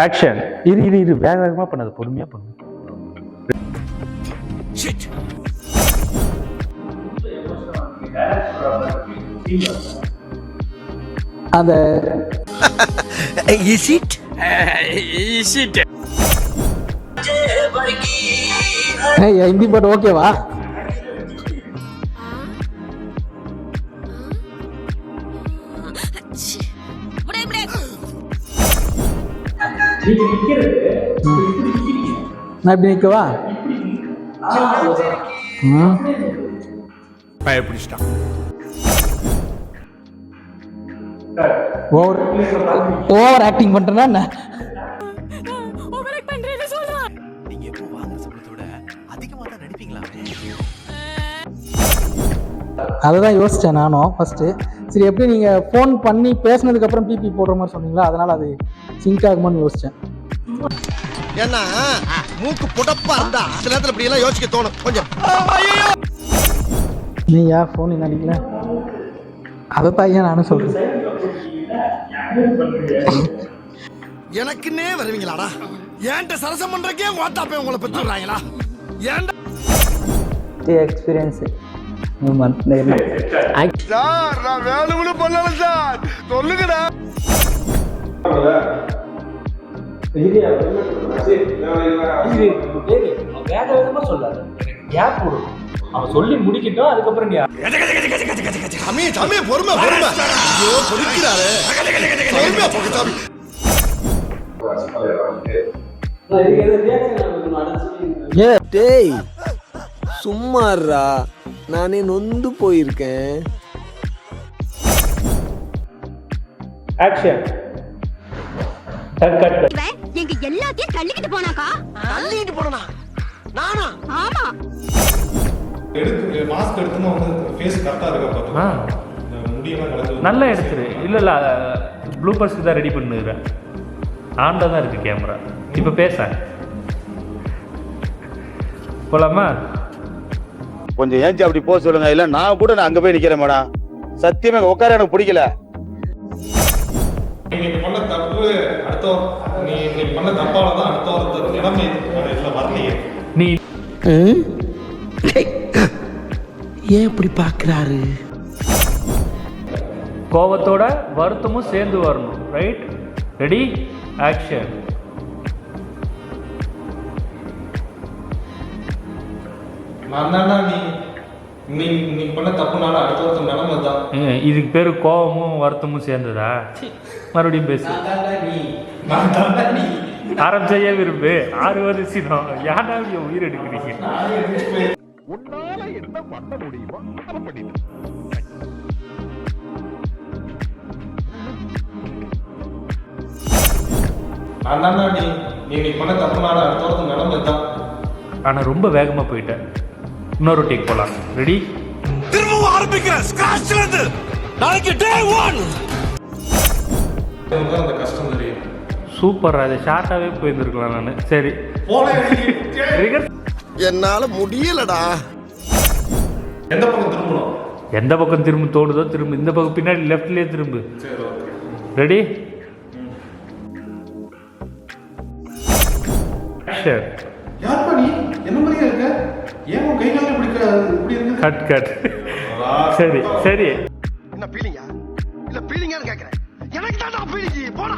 Action. இரு வேக வேகமா பண்ணாத, பொறுமையா பண்ணு. அந்த ஹிந்தி பாட்டு ஓகேவா? நான் இப்படி நிற்கவா? பயப்பிடிச்சிட்டான். ஓவர் ஆக்டிங் பண்றேன்னா என்ன? நீங்க எப்போ வாங்குற சம்பளத்தோட அதிகமா தான் நடிப்பீங்களா? அததான் யோசிச்சேன் நானும் ஃபர்ஸ்ட். சரி, எப்படி நீங்க ஃபோன் பண்ணி பேசினதுக்கு அப்புறம் பிபி போடுற மாதிரி சொன்னீங்களா, அதனால அது சிங்க் ஆகுமான்னு யோசிச்சேன். ஏன்னா மூக்கு புடப்பா இருந்தா சில நேரத்துல இப்படி எல்லாம் யோசிக்க தோணும் கொஞ்சம். நீயா ஃபோன் என்ன அடிக்கல? அதைத்தான் ஏன் நானும் சொல்றேன். எனக்குன்னே வருவீங்களாடா? ஏன்ட்ட சரசம் பண்றக்கே வாட்டாப்பே உங்களை பெற்றுறாங்களா? ஏன்டா எக்ஸ்பீரியன்ஸ் சார், நான் வேணும்னு பண்ணல சார், சொல்லுங்கடா. அவன் சொல்லி முடிக்கட்டும், அதுக்கப்புறம் நீ சாமி பொறுமை பொறுமை. ஐயோ பொறுக்கிறாரு. பொறுமையா போக சாமி. டேய் சும்மாறா, நானே நொந்து போயிருக்கேன். ஆக்ஷன். எங்க எல்லாத்தையும் தள்ளிக்கிட்டு போனாக்கா? தள்ளிட்டு போனா நானா? ஆமா. மாஸ்க் எடுத்துமா வந்து ஃபேஸ் கரெக்டா இருக்கா பாத்தீங்களா? முடியெல்லாம் கலந்து நல்லா எடுத்துரு. இல்ல ப்ளூபர்ஸ்க்கு தான் ரெடி பண்ணுறேன். ஆண்டா தான் இருக்கு கேமரா. இப்போ பேச போலாமா? கொஞ்சம் ஏஞ்சி அப்படி போக சொல்லுங்க. இல்ல நான் கூட அங்க போய் நிக்கிறேன் மேடம். சத்தியமா உட்கார எனக்கு பிடிக்கல. நீங்க பண்ண தப்பு நீ பண்ண தப்பால தான் அடுத்த வாரத்து நிலைமை இதுல வரலையே. நீ ஏன் இப்படி பாக்குறாரு? கோவத்தோட வருத்தமும் சேர்ந்து வரணும். ரைட்? ரெடி? ஆக்ஷன். நான் தானா நீ பண்ண தப்புனால அடுத்த வாரத்து நிலைமை தான். இதுக்கு பேரு கோவமும் வருத்தமும் சேர்ந்ததா? மறுபடியும் பேசு. ஆரம்பிச்சையே விரும்பு. 6 வருஷம் யாரா உயிர் எடுக்கிறீங்க? உன்னால என்ன பண்ண முடியுமோ அதை பண்ணிட்டு. நான் தானா நீ பண்ண தப்புனால அடுத்த வாரத்து நிலைமை தான். ஆனா ரொம்ப வேகமா போயிட்டேன். இன்னொரு டேக் போலாம். ரெடி? திரும்பவும் ஆரம்பிக்கிறேன் ஸ்கிராச்ல இருந்து. நாளைக்கு டே 1. அந்த கஷ்டம் தெரியும். சூப்பர். அது ஷார்ட்டாவே போயிருந்துருக்கலாம் நான். சரி, என்னால முடியலடா. எந்த பக்கம் திரும்பணும்? எந்த பக்கம் திரும்ப தோணுதோ திரும்ப. இந்த பக்கம் பின்னாடி லெஃப்ட்லயே திரும்பு. ரெடி? யாருப்பா நீ? என்ன மாதிரியா இருக்க? ஏன் உன் கை கால இப்படி இருக்கு? கட். சரி சரி. என்ன பீலிங்கா? இல்ல பீலிங்கான்னு கேக்குறேன். எனக்கு தான் பீலிங்கி. போடா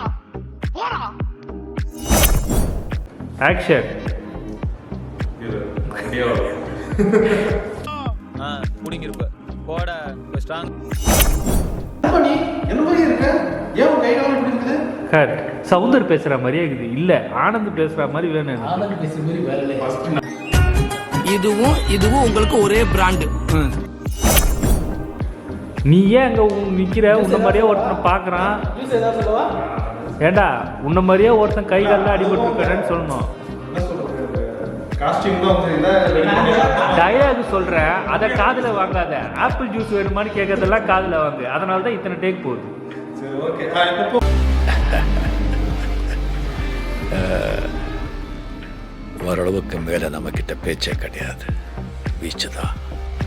போடா. ஆக்ஷன். புடிங்கிருப்ப போட ஸ்ட்ராங். நீ என்ன மாதிரியா இருக்க? ஏன் உன் கை கால இப்படி இருக்குது? கட். சவுந்தர் பேசுற மாதிரியே இருக்குது. இல்ல ஆனந்த் பேசுற மாதிரி வேணும். ஆனந்த் பேசுற மாதிரி வேலை. இதுவும் உங்களுக்கு ஒரே பிராண்ட். நீ ஏன் அங்க நிக்கிற? உன்ன மாதிரியே ஒருத்தனை பாக்குறான். ஏண்டா உன்ன மாதிரியே ஒருத்தன் கை கால அடிபட்டு இருக்கானு சொல்லணும். டயலாக் சொல்றேன், அத காதுல வாங்காத. ஆப்பிள் ஜூஸ் வேணுமான்னு கேட்கறதெல்லாம் காதுல வாங்கு. அதனால தான் இத்தனை டேக் போகுது. ஓரளவுக்கு மேல நம்ம கிட்ட பேச்சே கிடையாது. வீச்சுதான்.